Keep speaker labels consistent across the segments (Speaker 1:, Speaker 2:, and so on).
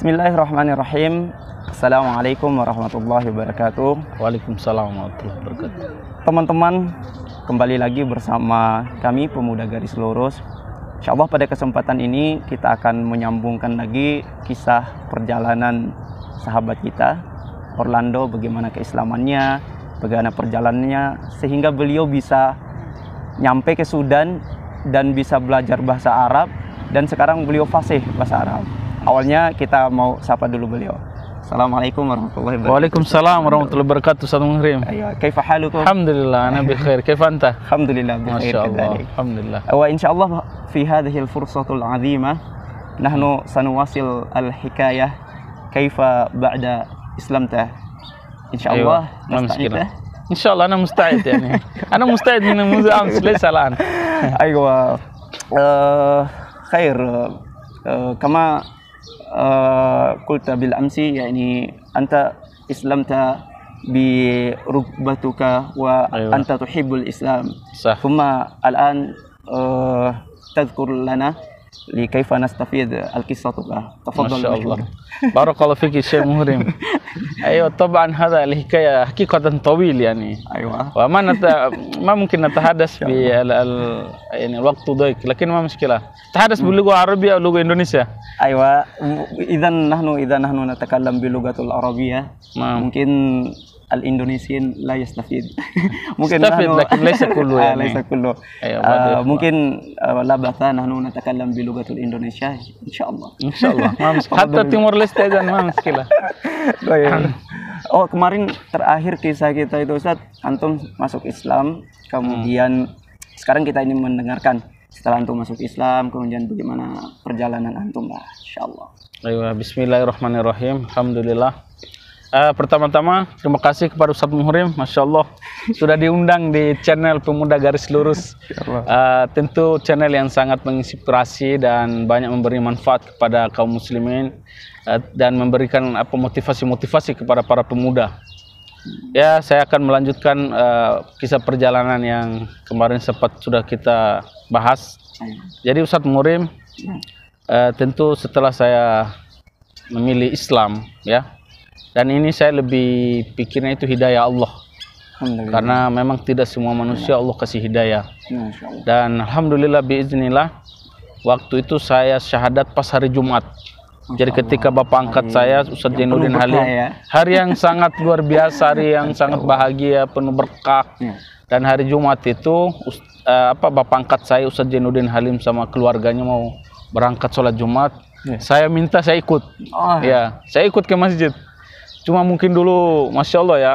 Speaker 1: Bismillahirrahmanirrahim. Assalamualaikum warahmatullahi wabarakatuh.
Speaker 2: Waalaikumsalam warahmatullahi wabarakatuh.
Speaker 1: Teman-teman, kembali lagi bersama kami Pemuda Garis Lurus. Insyaallah pada kesempatan ini kita akan menyambungkan lagi kisah perjalanan sahabat kita Orlando, bagaimana keislamannya, bagaimana perjalanannya sehingga beliau bisa nyampe ke Sudan dan bisa belajar bahasa Arab, dan sekarang beliau fasih bahasa Arab. Awalnya kita mau sapa dulu beliau. Assalamualaikum warahmatullahi wabarakatuh.
Speaker 2: Waalaikumsalam warahmatullahi wabarakatuh. Ustaz Muhrim.
Speaker 1: Ayo, kaifa halukum?
Speaker 2: Alhamdulillah, ana bikhair. Kaifa anta?
Speaker 1: Alhamdulillah bikhair kadzalik.
Speaker 2: Alhamdulillah.
Speaker 1: Wa insyaallah fi hadhihi al-fursatul 'azimah nahnu sanuwasil al-hikayah kaifa ba'da islamta. Insyaallah nasta'id.
Speaker 2: Insyaallah ana musta'id yani. Ana musta'id min mundu ams laysa al'an.
Speaker 1: Aywa. Khair. Kama قلت بالأمس يعني أنت اسلمت بركبتك وأنت تحب الإسلام
Speaker 2: صح.
Speaker 1: ثم الآن تذكر لنا لكيف نستفيد القصة. تفضل.
Speaker 2: ما شاء الله. بارك الله فيك الشيخ مهرم. أيوة طبعا هذا الحكاية حقيقة طويل يعني.
Speaker 1: أيوة.
Speaker 2: وما ما ممكن نتحدث يعني الوقت ضيق، لكن ما مشكلة. تحدث باللغة العربية أو اللغة الإندونيسية؟
Speaker 1: أيوة. إذا نحن نتكلم باللغة العربية ممكن الإندونيسيين لا يستفيد. ممكن
Speaker 2: يستفيد لكن ليس كله يعني.
Speaker 1: ليس كله.
Speaker 2: أيوة.
Speaker 1: ممكن لا بأس نحن نتكلم بلغة الإندونيسيا إن شاء الله.
Speaker 2: إن شاء الله. ما مشكلة. حتى Timor Leste dan ما مشكلة.
Speaker 1: Oh, kemarin terakhir kisah kita itu Ustaz, antum masuk Islam, kemudian sekarang kita ini mendengarkan setelah antum masuk Islam, kemudian bagaimana perjalanan antum lah, insyaallah.
Speaker 2: Ayo, bismillahirrahmanirrahim. Alhamdulillah. Pertama-tama terima kasih kepada Ustaz Muhrim, Masya Allah sudah diundang di channel Pemuda Garis Lurus. Tentu channel yang sangat menginspirasi dan banyak memberi manfaat kepada kaum muslimin dan memberikan motivasi-motivasi kepada para pemuda. Ya, saya akan melanjutkan kisah perjalanan yang kemarin sempat sudah kita bahas. Jadi Ustaz Muhrim, tentu setelah saya memilih Islam, ya, dan ini saya lebih pikirnya itu hidayah Allah, karena memang tidak semua manusia Allah kasih hidayah. Dan alhamdulillah biiznillah, waktu itu saya syahadat pas hari Jumat. Jadi ketika bapak angkat saya Ustadz Jainuddin Halim, hari yang sangat luar biasa, hari yang sangat bahagia, penuh berkah. Dan hari Jumat itu bapak angkat saya Ustadz Jainuddin Halim sama keluarganya mau berangkat sholat Jumat. Saya minta saya ikut. Ya, saya ikut ke masjid. Cuma mungkin dulu, Masya Allah ya,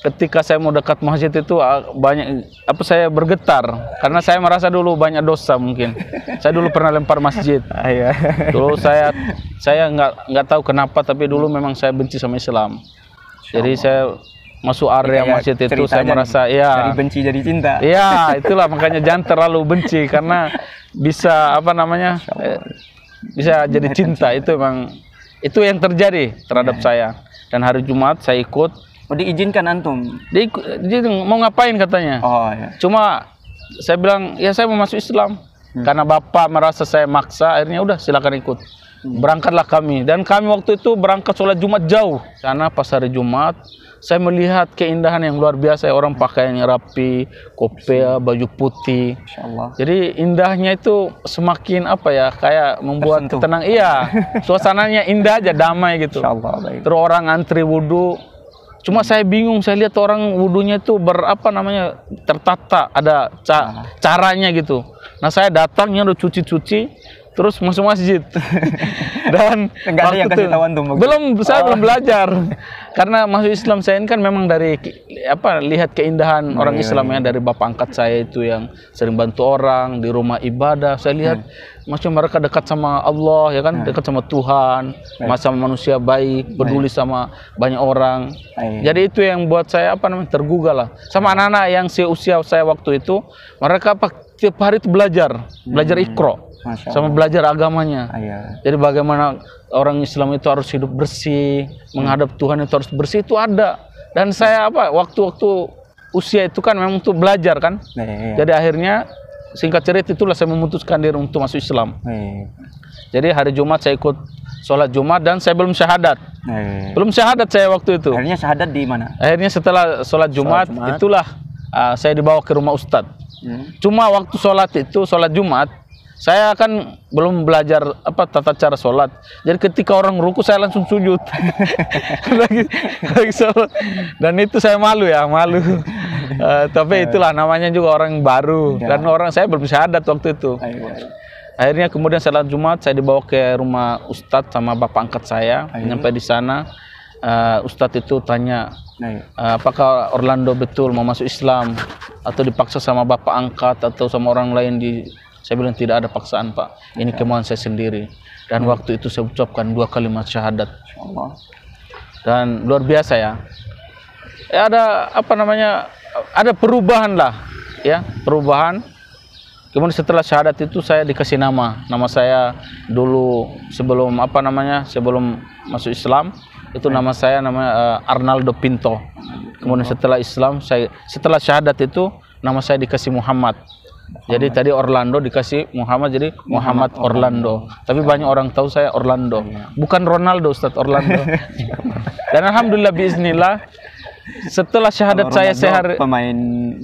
Speaker 2: ketika saya mau dekat masjid itu banyak saya bergetar karena saya merasa dulu banyak dosa mungkin. Saya dulu pernah lempar masjid. Dulu saya nggak tahu kenapa, tapi dulu memang saya benci sama Islam. Jadi saya masuk area masjid itu saya merasa
Speaker 1: dari benci jadi cinta.
Speaker 2: Ya, itulah makanya jangan terlalu benci karena bisa bisa jadi cinta. Itu memang itu yang terjadi terhadap saya. Dan hari Jumat saya ikut.
Speaker 1: Oh, diizinkan antum?
Speaker 2: Mau ngapain katanya. Cuma saya bilang, ya saya mau masuk Islam. Karena bapak merasa saya maksa, akhirnya udah silakan ikut. Berangkatlah kami. Dan kami waktu itu berangkat sholat Jumat jauh. Karena pas hari Jumat, saya melihat keindahan yang luar biasa. Orang pakaiannya rapi, kopea, baju putih. Jadi indahnya itu semakin kayak membuat tenang. Iya, suasananya indah aja, damai gitu. Terus orang antri wudhu. Cuma saya bingung, saya lihat orang wudhunya itu tertata, ada caranya gitu. Nah saya datangnya udah cuci-cuci, terus masuk masjid. Dan
Speaker 1: enggak ada yang kasih tahu antum?
Speaker 2: Saya belum belajar. Karena masuk Islam saya ini kan memang dari lihat keindahan orang Islam ya, dari bapak angkat saya itu yang sering bantu orang di rumah ibadah. Saya lihat macam mereka dekat sama Allah ya kan, dekat sama Tuhan, sama manusia baik, peduli sama banyak orang. Jadi itu yang buat saya tergugah lah. Sama anak-anak yang seusia saya waktu itu, mereka tiap hari itu belajar Iqra. Sama belajar agamanya. Jadi bagaimana orang Islam itu harus hidup bersih, menghadap Tuhan itu harus bersih, itu ada. Dan saya waktu-waktu usia itu kan memang untuk belajar kan. Jadi akhirnya singkat cerita itulah saya memutuskan diri untuk masuk Islam. Jadi hari Jumat saya ikut sholat Jumat dan saya belum syahadat. Belum syahadat saya waktu itu.
Speaker 1: Akhirnya syahadat di mana?
Speaker 2: Akhirnya setelah sholat Jumat, itulah saya dibawa ke rumah Ustadz. Cuma waktu sholat itu, sholat Jumat, saya kan belum belajar tata cara sholat. Jadi ketika orang ruku saya langsung sujud. lagi sholat. Dan itu saya malu. Tapi itulah namanya juga orang baru. Dan saya belum syahadat waktu itu. Akhirnya kemudian sholat Jumat saya dibawa ke rumah Ustadz sama bapak angkat saya. Sampai di sana Ustadz itu tanya, apakah Orlando betul mau masuk Islam atau dipaksa sama bapak angkat atau sama orang lain Saya bilang tidak ada paksaan, Pak. Ini kemauan saya sendiri. Dan waktu itu saya ucapkan 2 kalimat syahadat. Dan luar biasa ya. Ada ada perubahan lah, ya, perubahan. Kemudian setelah syahadat itu saya dikasih nama. Nama saya dulu sebelum sebelum masuk Islam itu nama saya Arnaldo Pinto. Kemudian setelah syahadat itu nama saya dikasih Muhammad. Jadi tadi Orlando dikasih Muhammad, jadi Muhammad Orlando. Tapi banyak orang tahu saya Orlando, bukan Ronaldo, Ustadz, Orlando. Dan alhamdulillah biiznillah setelah syahadat saya
Speaker 1: pemain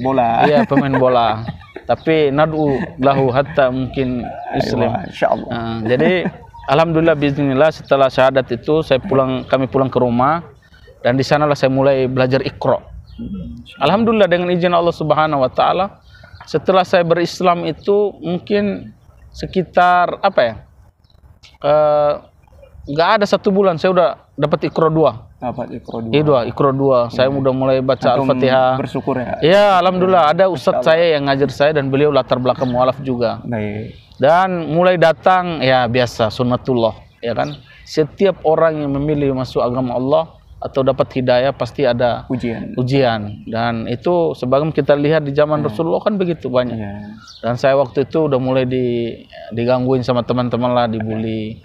Speaker 1: bola.
Speaker 2: Iya, pemain bola. Tapi nad'u lahu hatta mungkin Islam.
Speaker 1: Insyaallah.
Speaker 2: Jadi alhamdulillah biiznillah setelah syahadat itu kami pulang ke rumah dan di sanalah saya mulai belajar Iqra. Alhamdulillah dengan izin Allah Subhanahu wa taala. Setelah saya berislam itu mungkin sekitar nggak ada 1 bulan saya udah dapat Iqra 2. Iqra 2. Saya udah mulai baca Al-Fatihah.
Speaker 1: Bersyukur ya.
Speaker 2: Ya, alhamdulillah ada ustadz saya yang ngajar saya dan beliau latar belakang mualaf juga. Dan mulai datang ya biasa sunnatullah, ya kan. Setiap orang yang memilih masuk agama Allah atau dapat hidayah pasti ada ujian. Dan itu sebagaimana kita lihat di zaman Rasulullah kan begitu banyak. Dan saya waktu itu udah mulai digangguin sama teman-teman lah, dibully.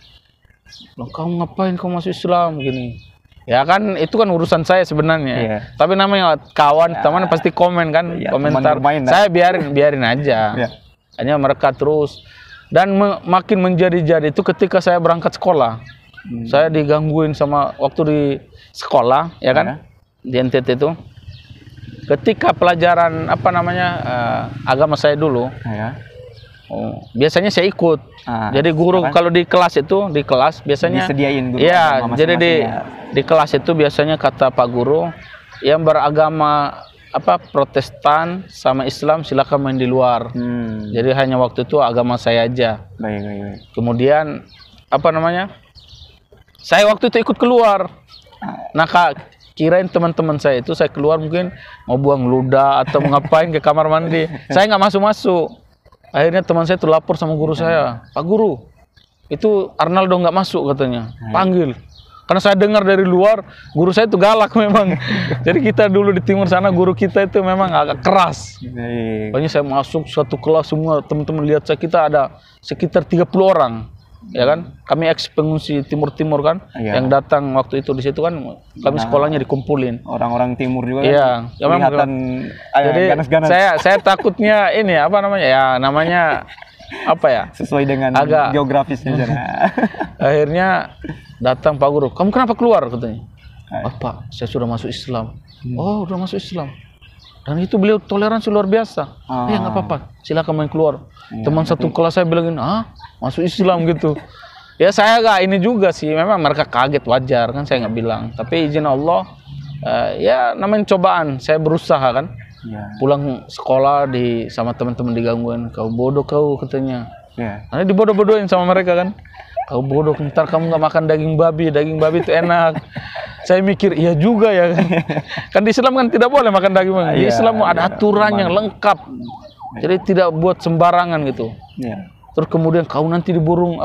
Speaker 2: Loh, kamu ngapain kamu masuk Islam gini? Ya kan itu kan urusan saya sebenarnya. Tapi namanya kawan, teman pasti komen kan, komentar. Saya biarin aja. Hanya mereka terus. Dan makin menjadi-jadi itu ketika saya berangkat sekolah. Saya digangguin sama waktu di sekolah, ya kan, di NTT itu. Ketika pelajaran agama saya dulu, biasanya saya ikut. Jadi guru kalau di kelas biasanya
Speaker 1: disediain guru.
Speaker 2: Ya, jadi di kelas itu biasanya kata Pak Guru yang beragama Protestan sama Islam silakan main di luar. Jadi hanya waktu itu agama saya aja.
Speaker 1: Baik.
Speaker 2: Kemudian saya waktu itu ikut keluar. Nah, kirain teman-teman saya itu saya keluar mungkin mau buang ludah atau mau ngapain ke kamar mandi. Saya nggak masuk. Akhirnya teman saya tuh lapor sama guru saya, Pak Guru, itu Arnaldo nggak masuk katanya, panggil. Karena saya dengar dari luar, guru saya itu galak memang. Jadi kita dulu di timur sana, guru kita itu memang agak keras. Pokoknya saya masuk suatu kelas, semua teman-teman lihat kita ada sekitar 30 orang. Ya kan, kami ex pengungsi timur-timur kan, yang datang waktu itu di situ kan, kami sekolahnya dikumpulin.
Speaker 1: Orang-orang timur juga
Speaker 2: kan, kelihatan jadi ganas-ganas. Saya takutnya ini sesuai dengan geografisnya. Akhirnya datang Pak Guru, kamu kenapa keluar katanya? Pak, saya sudah masuk Islam. Oh, udah masuk Islam. Dan itu beliau toleransi luar biasa. Ya nggak apa-apa, silakan main keluar. Teman satu kelas saya bilangin, masuk Islam gitu. Ya saya nggak ini juga sih, memang mereka kaget, wajar kan, saya nggak bilang. Tapi izin Allah, ya namanya cobaan. Saya berusaha kan. Pulang sekolah sama teman-teman digangguin, kau bodoh kau katanya. Karena dibodoh-bodohin sama mereka kan. Kau bodoh, ntar kamu nggak makan daging babi itu enak. Saya mikir, iya juga ya. Kan di Islam kan tidak boleh makan daging babi. Di Islam ada aturan yang lengkap. Jadi tidak buat sembarangan gitu. Terus kemudian kau nanti burung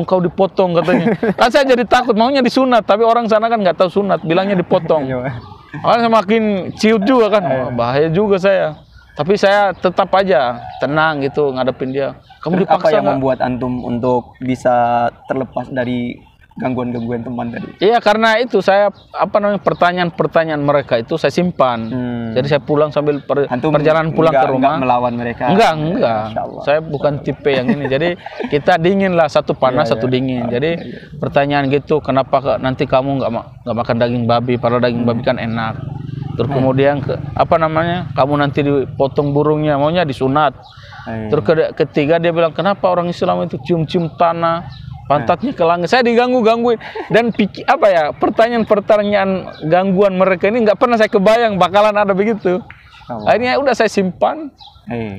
Speaker 2: kau dipotong katanya. Kan saya jadi takut, maunya disunat, tapi orang sana kan nggak tahu sunat, bilangnya dipotong. Saya makin ciut juga kan, bahaya juga saya. Tapi saya tetap aja tenang gitu ngadepin dia. Kamu dipaksa
Speaker 1: apa yang membuat antum untuk bisa terlepas dari gangguan-gangguan teman tadi?
Speaker 2: Iya, karena itu saya pertanyaan-pertanyaan mereka itu saya simpan. Jadi saya pulang sambil perjalanan pulang ke rumah.
Speaker 1: Enggak melawan mereka?
Speaker 2: Enggak. Saya bukan tipe yang ini. Jadi kita dingin lah, satu panas satu dingin. Jadi pertanyaan gitu, kenapa nanti kamu nggak makan daging babi? Padahal daging babi kan enak. Terus kemudian kamu nanti dipotong burungnya, maunya disunat. Terus ketiga dia bilang, kenapa orang Islam itu cium-cium tanah, pantatnya ke langit? Saya digangguin dan pertanyaan-pertanyaan gangguan mereka ini nggak pernah saya kebayang bakalan ada begitu. Akhirnya udah saya simpan.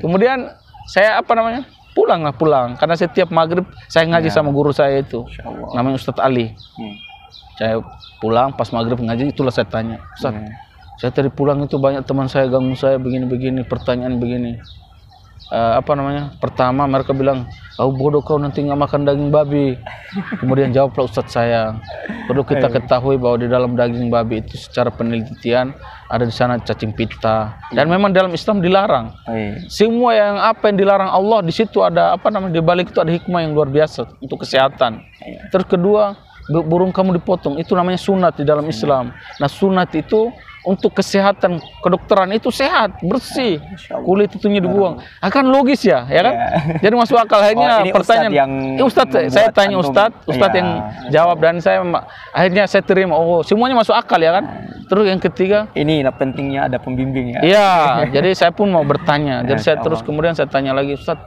Speaker 2: Kemudian saya pulang karena setiap maghrib saya ngaji sama guru saya itu, namanya Ustadz Ali. Saya pulang pas maghrib ngaji, itulah saya tanya, Ustadz, saya tadi pulang itu banyak teman saya ganggu saya begini-begini, pertanyaan begini. Pertama mereka bilang, kau bodoh, kau nanti nggak makan daging babi. Kemudian jawablah Ustadz saya, perlu kita ketahui bahwa di dalam daging babi itu secara penelitian ada di sana cacing pita, dan memang dalam Islam dilarang. Semua yang dilarang Allah, di situ ada di balik itu ada hikmah yang luar biasa untuk kesehatan. Terus kedua, burung kamu dipotong, itu namanya sunat di dalam Islam. Nah, sunat itu untuk kesehatan kedokteran, itu sehat, bersih, kulit itunya dibuang. Akan logis ya kan? Jadi masuk akal. Akhirnya pertanyaan Ustadz, saya tanya Ustadz yang jawab, dan akhirnya saya terima, semuanya masuk akal ya kan? Terus yang ketiga,
Speaker 1: ini pentingnya ada pembimbing ya.
Speaker 2: Iya, jadi saya pun mau bertanya. Jadi saya kemudian saya tanya lagi, Ustadz.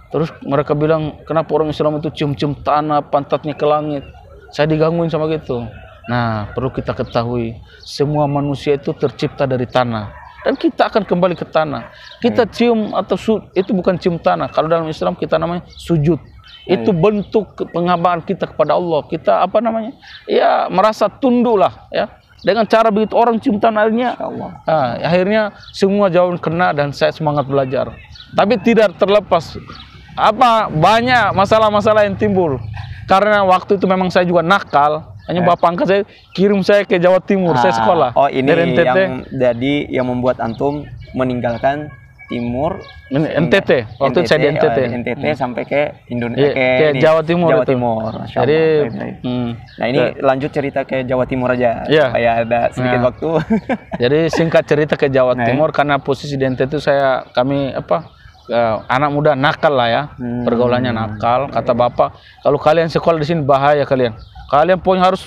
Speaker 2: Terus mereka bilang, kenapa orang Islam itu cium-cium tanah, pantatnya ke langit? Saya digangguin sama gitu. Nah, perlu kita ketahui, semua manusia itu tercipta dari tanah, dan kita akan kembali ke tanah. Kita cium atau itu bukan cium tanah. Kalau dalam Islam kita namanya sujud. Itu bentuk pengabdian kita kepada Allah. Kita merasa tunduk lah ya. Dengan cara begitu orang cium tanah, akhirnya semua jawaban kena dan saya semangat belajar. Tapi tidak terlepas banyak masalah-masalah yang timbul. Karena waktu itu memang saya juga nakal. Hanya bapak angkat saya kirim saya ke Jawa Timur, saya sekolah.
Speaker 1: Ini yang membuat antum meninggalkan Timur,
Speaker 2: NTT. Waktu itu saya di NTT.
Speaker 1: NTT sampai ke Indonesia,
Speaker 2: ke Jawa Timur.
Speaker 1: Jadi, nah ini lanjut cerita ke Jawa Timur aja, supaya ada sedikit waktu.
Speaker 2: Jadi singkat cerita ke Jawa Timur, karena posisi di NTT kami anak muda nakal lah ya, pergaulannya nakal. Kata bapak, kalau kalian sekolah di sini bahaya kalian pokoknya harus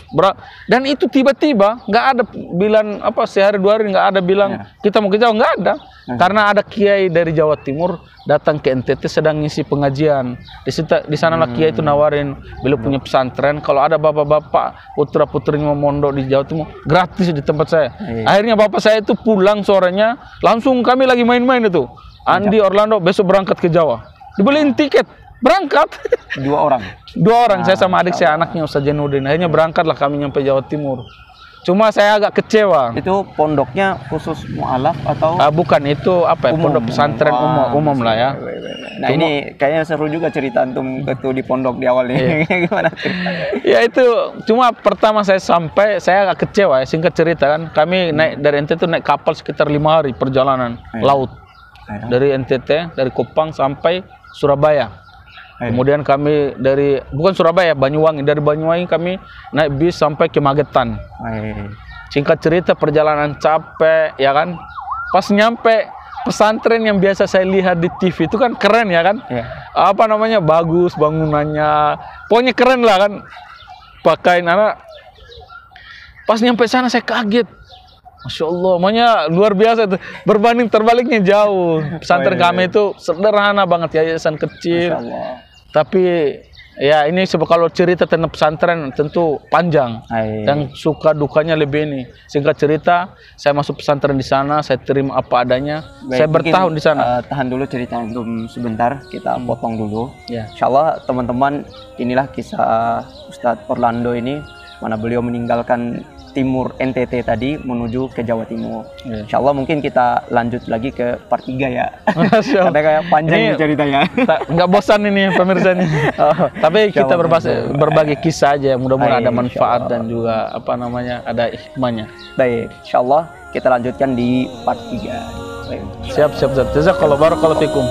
Speaker 2: dan itu tiba-tiba nggak ada bilang sehari dua hari nggak ada bilang kita mau ke Jawa, nggak ada. Karena ada kiai dari Jawa Timur datang ke NTT sedang ngisi pengajian. Di sanalah kiai itu nawarin, beliau punya pesantren, kalau ada bapak-bapak putra-putrinya mau mondok di Jawa Timur gratis di tempat saya. Akhirnya bapak saya itu pulang sorenya, langsung kami lagi main-main itu, Andi Orlando besok berangkat ke Jawa, dibeliin tiket berangkat.
Speaker 1: Dua orang,
Speaker 2: saya sama adik saya, anaknya Ustaz Janudin. Akhirnya berangkatlah kami nyampe Jawa Timur. Cuma saya agak kecewa.
Speaker 1: Itu pondoknya khusus mu'alaf atau?
Speaker 2: Bukan, itu pondok pesantren umum lah ya.
Speaker 1: Nah, ini kayaknya seru juga cerita antum di pondok di awal ini. Gimana?
Speaker 2: Ya itu, cuma pertama saya sampai, saya agak kecewa ya, singkat cerita kan. Kami naik dari NTT naik kapal sekitar 5 hari perjalanan laut. Dari NTT, dari Kupang sampai Surabaya. Kemudian kami bukan Surabaya, Banyuwangi. Dari Banyuwangi kami naik bis sampai ke Magetan. Singkat cerita perjalanan capek ya kan. Pas nyampe pesantren yang biasa saya lihat di TV itu kan keren ya kan. Bagus bangunannya. Pokoknya keren lah kan. Pakaian pas nyampe sana saya kaget. Masya Allah, luar biasa itu. Berbanding terbaliknya jauh. Pesantren kami itu sederhana banget, yayasan kecil. Tapi ya ini kalau cerita tentang pesantren tentu panjang. Dan suka dukanya lebih ini. Singkat cerita, saya masuk pesantren di sana, saya terima apa adanya. Saya bertahun di sana.
Speaker 1: Tahan dulu cerita antum sebentar, kita potong dulu. Insya Allah teman-teman, inilah kisah Ustadz Orlando ini, mana beliau meninggalkan Timur NTT tadi menuju ke Jawa Timur. Insya Allah mungkin kita lanjut lagi ke part 3 ya. Karena kayak panjang ceritanya.
Speaker 2: Nggak bosan ini pemirsa nih. Tapi kita berbagi kisah aja. Mudah-mudahan ada manfaat dan juga ada hikmahnya.
Speaker 1: Baik, Insya Allah kita lanjutkan di part 3.
Speaker 2: Siap. Jazakallahu barakallahu fikum.